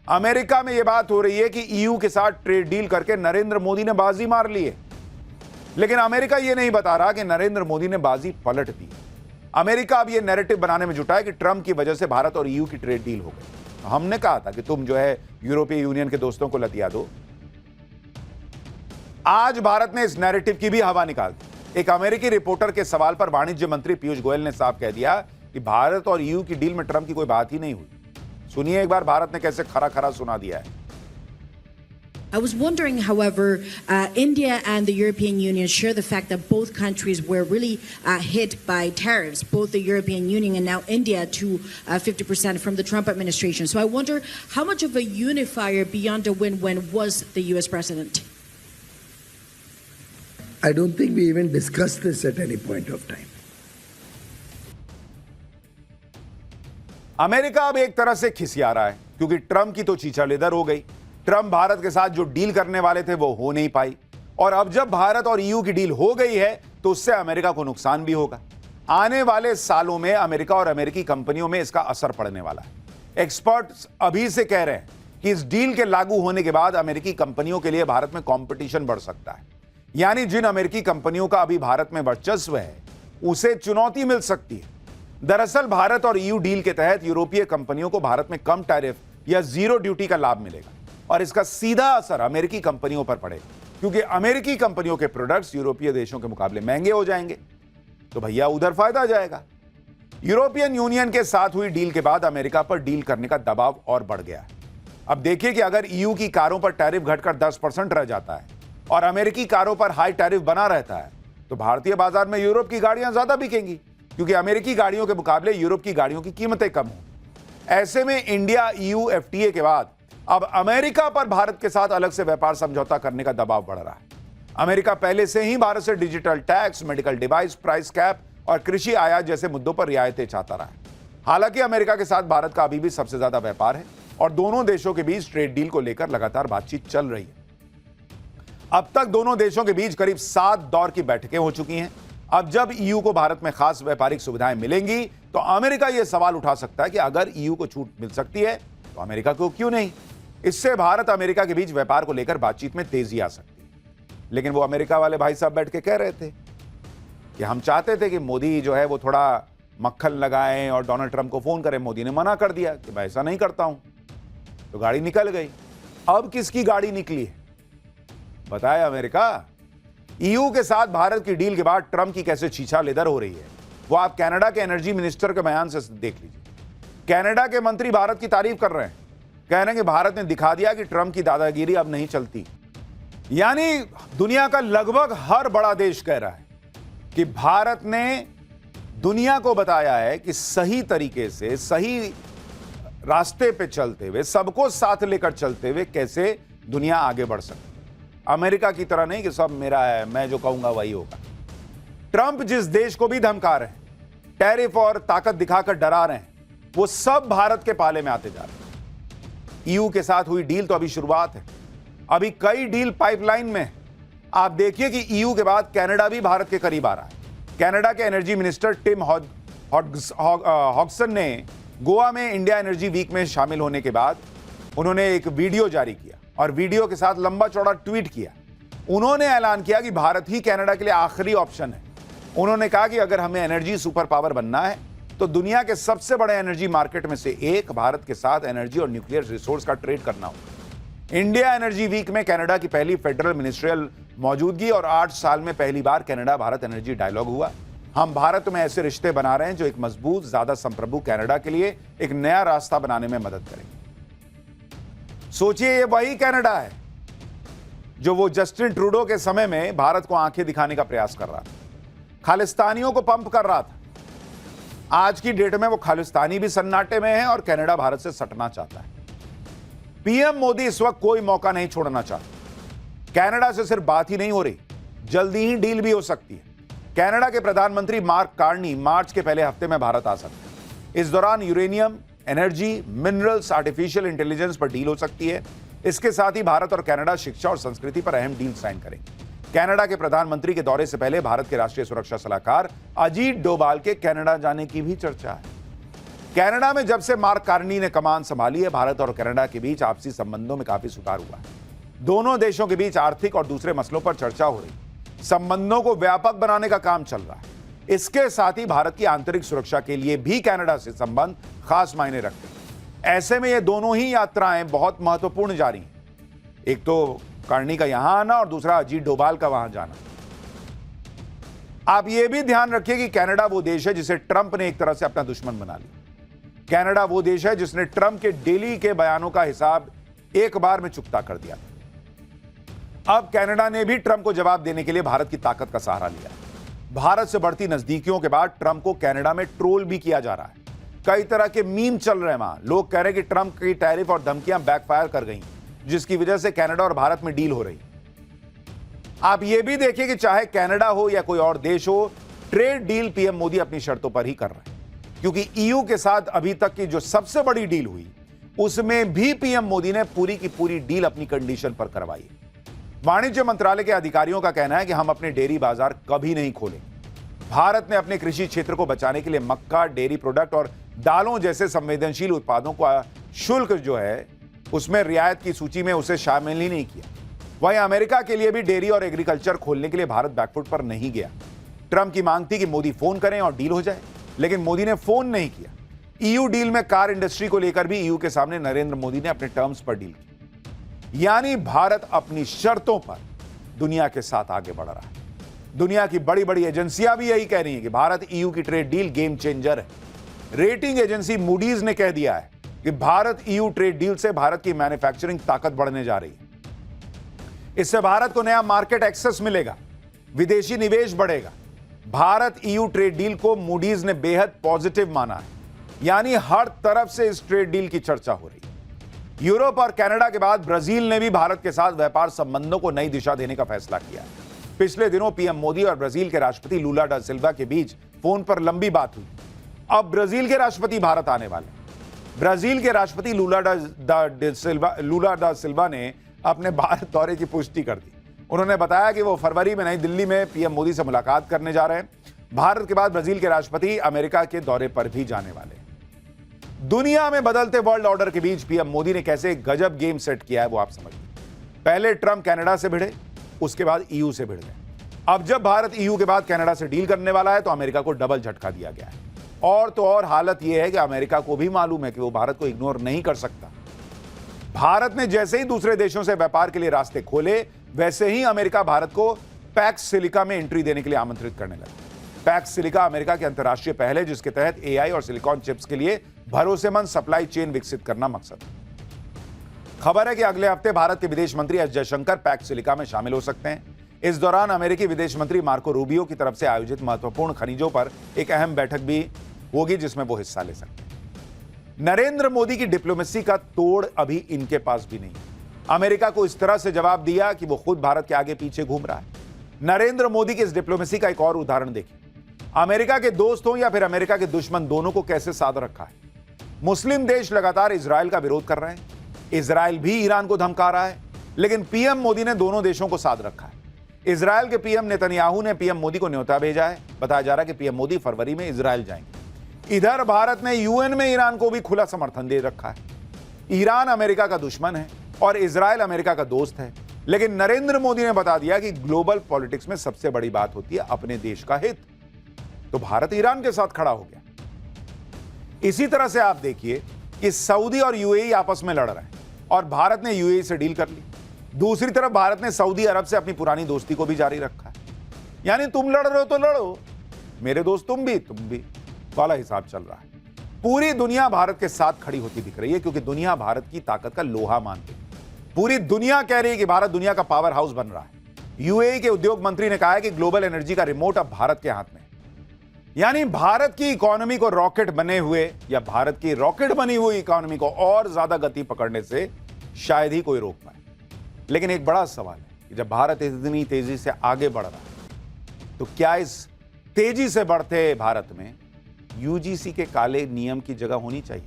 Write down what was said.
America में यह बात हो रही है कि ईयू के साथ ट्रेड डील करके नरेंद्र मोदी ने बाजी मार ली है, लेकिन अमेरिका यह नहीं बता रहा कि नरेंद्र मोदी ने बाजी पलट दी। अमेरिका अब यह नैरेटिव बनाने में जुटा है कि ट्रंप की वजह से भारत और ईयू की ट्रेड डील हो गई। हमने कहा था कि तुम जो है यूरोपीय यूनियन के दोस्तों को लतिया दो। आज भारत ने इस नैरेटिव की भी हवा निकाल दी। एक अमेरिकी रिपोर्टर के सवाल पर वाणिज्य मंत्री पीयूष गोयल ने साफ कह दिया कि भारत और ईयू की डील में ट्रंप की कोई बात ही नहीं हुई। सुनिए एक बार भारत ने कैसे खरा खरा सुना दिया है। I was wondering, however, India and the European Union share the fact that both countries were really hit by tariffs, both the European Union and now India, to 50% from the Trump administration. So I wonder how much of a unifier beyond a win-win was the U.S. president? I don't think we even discussed this at any point of time. America अब एक तरह से खिसिया रहा है क्योंकि Trump की तो चीचा लेदर हो गई। ट्रंप भारत के साथ जो डील करने वाले थे वो हो नहीं पाई, और अब जब भारत और ईयू की डील हो गई है तो उससे अमेरिका को नुकसान भी होगा। आने वाले सालों में अमेरिका और अमेरिकी कंपनियों में इसका असर पड़ने वाला है। एक्सपर्ट्स अभी से कह रहे हैं कि इस डील के लागू होने के बाद अमेरिकी कंपनियों के लिए भारत में कंपटीशन बढ़ सकता है, यानी जिन अमेरिकी कंपनियों का अभी भारत में वर्चस्व है उसे चुनौती मिल सकती है। दरअसल भारत और ईयू डील के तहत यूरोपीय कंपनियों को भारत में कम टैरिफ या जीरो ड्यूटी का लाभ मिलेगा, और इसका सीधा असर अमेरिकी कंपनियों पर पड़ेगा क्योंकि अमेरिकी कंपनियों के प्रोडक्ट्स यूरोपीय देशों के मुकाबले महंगे हो जाएंगे, तो भैया उधर फायदा आ जाएगा। यूरोपियन यूनियन के साथ हुई डील के बाद अमेरिका पर डील करने का दबाव और बढ़ गया है। अब देखिए कि अगर ईयू की कारों पर टैरिफ घटकर 10% रह जाता है और अमेरिकी कारों पर हाई टैरिफ बना रहता है तो भारतीय बाजार में यूरोप की गाड़ियां ज्यादा बिकेंगी क्योंकि अमेरिकी गाड़ियों के मुकाबले यूरोप की गाड़ियों की कीमतें कम हो। ऐसे में इंडिया ईयू एफटीए के बाद अब अमेरिका पर भारत के साथ अलग से व्यापार समझौता करने का दबाव बढ़ रहा है। अमेरिका पहले से ही भारत से digital tax, medical device price cap और कृषि आयात जैसे मुद्दों पर रियायतें चाहता रहा है। हालांकि अमेरिका के साथ भारत का अभी भी सबसे ज्यादा व्यापार है और दोनों देशों के बीच ट्रेड डील को लेकर लगातार बातचीत चल रही है। अब तक दोनों देशों के बीच करीब 7 दौर की बैठकें हो चुकी हैं। अब जब ईयू को भारत में खास व्यापारिक सुविधाएं मिलेंगी तो अमेरिका यह सवाल उठा सकता है कि अगर ईयू को छूट मिल सकती है तो अमेरिका को क्यों नहीं। इससे भारत अमेरिका के बीच व्यापार को लेकर बातचीत में तेजी आ सकती है। लेकिन वो अमेरिका वाले भाई साहब बैठ के कह रहे थे कि हम चाहते थे कि मोदी जो है वो थोड़ा मक्खन लगाएं और डोनाल्ड ट्रंप को फोन करें। मोदी ने मना कर दिया कि मैं ऐसा नहीं करता हूं, तो गाड़ी निकल गई। अब किसकी गाड़ी निकली है बताए अमेरिका। ईयू के साथ भारत की डील के बाद ट्रंप की कैसे छीछा लेदर हो रही है वो आप कनाडा के एनर्जी मिनिस्टर के बयान से देख लीजिए। कनाडा के मंत्री भारत की तारीफ कर रहे हैं, कह रहे हैं कि भारत ने दिखा दिया कि ट्रंप की दादागिरी अब नहीं चलती। यानी दुनिया का लगभग हर बड़ा देश कह रहा है कि भारत ने दुनिया को बताया है कि सही तरीके से, सही रास्ते पे चलते हुए, सबको साथ लेकर चलते हुए कैसे दुनिया आगे बढ़ सकती। अमेरिका की तरह नहीं कि सब मेरा है, मैं जो कहूंगा वही होगा। ट्रंप जिस देश को भी धमका रहे हैं, टैरिफ और ताकत दिखाकर डरा रहे हैं, वो सब भारत के पाले में आते जा रहे हैं। ईयू के साथ हुई डील तो अभी शुरुआत है, अभी कई डील पाइपलाइन में है। आप देखिए कि ईयू के बाद कनाडा भी भारत के करीब आ रहा है। कनाडा के एनर्जी मिनिस्टर टिम हॉगसन ने गोवा में इंडिया एनर्जी वीक में शामिल होने के बाद उन्होंने एक वीडियो जारी किया और वीडियो के साथ लंबा चौड़ा ट्वीट किया। उन्होंने ऐलान किया कि भारत ही कनाडा के लिए आखिरी ऑप्शन है। उन्होंने कहा कि अगर हमें एनर्जी सुपर पावर बनना है तो दुनिया के सबसे बड़े एनर्जी मार्केट में से एक भारत के साथ एनर्जी और न्यूक्लियर रिसोर्स का ट्रेड करना होगा। इंडिया एनर्जी वीक में कनाडा की पहली फेडरल मिनिस्ट्रियल मौजूदगी और 8 साल में पहली बार कनाडा भारत एनर्जी डायलॉग हुआ। हम भारत में ऐसे रिश्ते बना रहे हैं जो एक मजबूत, ज्यादा संप्रभु कनाडा के लिए एक नया रास्ता बनाने में मदद करेंगे। सोचिए ये वही कनाडा है जो वो जस्टिन ट्रूडो के समय में भारत को आंखें दिखाने का प्रयास कर रहा था, खालिस्तानियों को पंप कर रहा था। आज की डेट में वो खालिस्तानी भी सन्नाटे में है और कनाडा भारत से सटना चाहता है। पीएम मोदी इस वक्त कोई मौका नहीं छोड़ना चाहते। कनाडा से सिर्फ बात ही नहीं हो रही, जल्दी ही डील भी हो सकती है। कनाडा के प्रधानमंत्री मार्क कार्नी मार्च के पहले हफ्ते में भारत आ सकते हैं। इस दौरान uranium, energy, minerals, artificial intelligence पर डील हो सकती है। इसके साथ ही भारत और कनाडा शिक्षा और संस्कृति पर अहम डील साइन करेंगे। कनाडा के प्रधानमंत्री के दौरे से पहले भारत के राष्ट्रीय सुरक्षा सलाहकार अजीत डोभाल के कनाडा जाने की भी चर्चा है। कनाडा में जब से मार्क कार्नी ने कमान संभाली है, भारत और कनाडा के बीच आपसी संबंधों में काफी सुधार हुआ है। दोनों देशों के बीच आर्थिक और दूसरे मसलों पर चर्चा हो रही, संबंधों को व्यापक बनाने का काम चल रहा है। इसके साथ ही भारत की आंतरिक सुरक्षा के लिए भी कनाडा से संबंध खास मायने रखते हैं। ऐसे में ये दोनों ही यात्राएं बहुत महत्वपूर्ण जा रही हैं। एक तो कार्नी का यहां आना और दूसरा अजीत डोभाल का वहां जाना। आप ये भी ध्यान रखिए कि कनाडा वो देश है जिसे ट्रंप ने एक तरह से अपना दुश्मन बना लिया। कनाडा वो देश है जिसने ट्रंप के डेली के बयानों का हिसाब एक बार में चुकता कर दिया। अब कनाडा ने भी ट्रंप को जवाब देने के लिए भारत की ताकत का सहारा लिया। भारत से बढ़ती नजदीकियों के बाद ट्रंप को कनाडा में ट्रोल भी किया जा रहा है। कई तरह के मीम चल रहे हैं वहां। लोग कह रहे हैं कि ट्रंप की टैरिफ और धमकियां बैकफायर कर गई, जिसकी वजह से कनाडा और भारत में डील हो रही। आप यह भी देखिए कि चाहे कनाडा हो या कोई और देश हो, ट्रेड डील पीएम मोदी अपनी शर्तों पर ही कर रहे हैं, क्योंकि ईयू के साथ अभी तक की जो सबसे बड़ी डील हुई उसमें भी पीएम मोदी ने पूरी की पूरी डील अपनी कंडीशन पर करवाई है। वाणिज्य मंत्रालय के अधिकारियों का कहना है कि हम अपने डेयरी बाजार कभी नहीं खोलेंगे। भारत ने अपने कृषि क्षेत्र को बचाने के लिए मक्का, डेयरी प्रोडक्ट और दालों जैसे संवेदनशील उत्पादों का शुल्क जो है उसमें रियायत की सूची में उसे शामिल ही नहीं किया। वहीं अमेरिका के लिए भी डेयरी और एग्रीकल्चर खोलने के लिए भारत बैकफुट पर नहीं गया। ट्रंप की मांग थी कि मोदी फोन करें और डील हो जाए, लेकिन मोदी ने फोन नहीं किया। ईयू डील में कार इंडस्ट्री को लेकर भी ईयू के सामने नरेंद्र मोदी ने अपने टर्म्स पर डील की। यानी भारत अपनी शर्तों पर दुनिया के साथ आगे बढ़ रहा है। दुनिया की बड़ी बड़ी एजेंसियां भी यही कह रही हैं कि भारत ईयू की ट्रेड डील गेम चेंजर है। रेटिंग एजेंसी मूडीज ने कह दिया है कि भारत ईयू ट्रेड डील से भारत की मैन्युफैक्चरिंग ताकत बढ़ने जा रही है। इससे भारत को नया मार्केट एक्सेस मिलेगा, विदेशी निवेश बढ़ेगा। भारत ईयू ट्रेड डील को मूडीज ने बेहद पॉजिटिव माना है। यानी हर तरफ से इस ट्रेड डील की चर्चा हो रही है। यूरोप और कनाडा के बाद ब्राजील ने भी भारत के साथ व्यापार संबंधों को नई दिशा देने का फैसला किया है। पिछले दिनों पीएम मोदी और ब्राजील के राष्ट्रपति लूला डा सिल्वा के बीच फोन पर लंबी बात हुई। अब ब्राजील के राष्ट्रपति भारत आने वाले। ब्राजील के राष्ट्रपति लूला डा सिल्वा ने अपने भारत दौरे की पुष्टि कर दी। उन्होंने बताया कि वो फरवरी में नई दिल्ली में पीएम मोदी से मुलाकात करने जा रहे हैं। भारत के बाद ब्राजील के राष्ट्रपति अमेरिका के दौरे पर भी जाने वाले हैं। दुनिया में बदलते वर्ल्ड ऑर्डर के बीच पीएम मोदी ने कैसे गजब गेम सेट किया है वो आप समझिए। पहले ट्रंप कनाडा से भिड़े, उसके बाद ईयू से भिड़ गए। अब जब भारत ईयू के बाद कनाडा से डील करने वाला है तो अमेरिका को डबल झटका दिया गया है। और तो और हालत यह है कि अमेरिका को भी मालूम है कि वो भारत को इग्नोर नहीं कर सकता। भारत ने जैसे ही दूसरे देशों से व्यापार के लिए रास्ते खोले, वैसे ही अमेरिका भारत को पैक्स सिलिका में एंट्री देने के लिए आमंत्रित करने लगा। पैक्स सिलिका अमेरिका की अंतर्राष्ट्रीय पहल है, जिसके तहत एआई और सिलिकॉन चिप्स के लिए भरोसेमंद सप्लाई चेन विकसित करना मकसद है। खबर है कि अगले हफ्ते भारत के विदेश मंत्री एस जयशंकर पैक्स सिलिका में शामिल हो सकते हैं। इस दौरान अमेरिकी विदेश मंत्री मार्को रूबियो की तरफ से आयोजित महत्वपूर्ण खनिजों पर एक अहम बैठक भी होगी, जिसमें वो हिस्सा ले सकते हैं। नरेंद्र मोदी की डिप्लोमेसी का तोड़ अभी इनके पास भी नहीं। अमेरिका को इस तरह से जवाब दिया कि वो खुद भारत के आगे पीछे घूम रहा है। नरेंद्र मोदी की इस डिप्लोमेसी का एक और उदाहरण देखिए। अमेरिका के दोस्त हों या फिर अमेरिका के दुश्मन, दोनों को कैसे साध रखा है। मुस्लिम देश लगातार इजराइल का विरोध कर रहे हैं। इजराइल भी ईरान को धमका रहा है, लेकिन पीएम मोदी ने दोनों देशों को साध रखा है। इजराइल के पीएम नेतन्याहू ने पीएम मोदी को न्योता भेजा है। बताया जा रहा है कि पीएम मोदी फरवरी में इजराइल जाएंगे। इधर भारत ने यूएन में ईरान को भी खुला समर्थन दे रखा है। ईरान अमेरिका का दुश्मन है और इजराइल अमेरिका का दोस्त है, लेकिन नरेंद्र मोदी ने बता दिया कि ग्लोबल पॉलिटिक्स में सबसे बड़ी बात होती है अपने देश का हित। तो भारत ईरान के साथ खड़ा हो गया। इसी तरह से आप देखिए कि सऊदी और यूएई आपस में लड़ रहे हैं और भारत ने यूएई से डील कर ली। दूसरी तरफ भारत ने सऊदी अरब से अपनी पुरानी दोस्ती को भी जारी रखा है। यानी तुम लड़ रहे हो तो लड़ो, मेरे दोस्त तुम भी वाला हिसाब चल रहा है। पूरी दुनिया भारत के साथ खड़ी होती दिख रही है, क्योंकि दुनिया भारत की ताकत का लोहा मानती है। पूरी दुनिया कह रही है कि भारत दुनिया का पावर हाउस बन रहा है। यूएई के उद्योग मंत्री ने कहा है कि ग्लोबल एनर्जी का रिमोट अब भारत के हाथ में है। यानी भारत की इकोनॉमी को रॉकेट बने हुए या भारत की रॉकेट बनी हुई इकोनॉमी को और ज्यादा गति पकड़ने से शायद ही कोई रोक पाए। लेकिन एक बड़ा सवाल है कि जब भारत इतनी तेजी से आगे बढ़ रहा है, तो क्या इस तेजी से बढ़ते भारत में यूजीसी के काले नियम की जगह होनी चाहिए?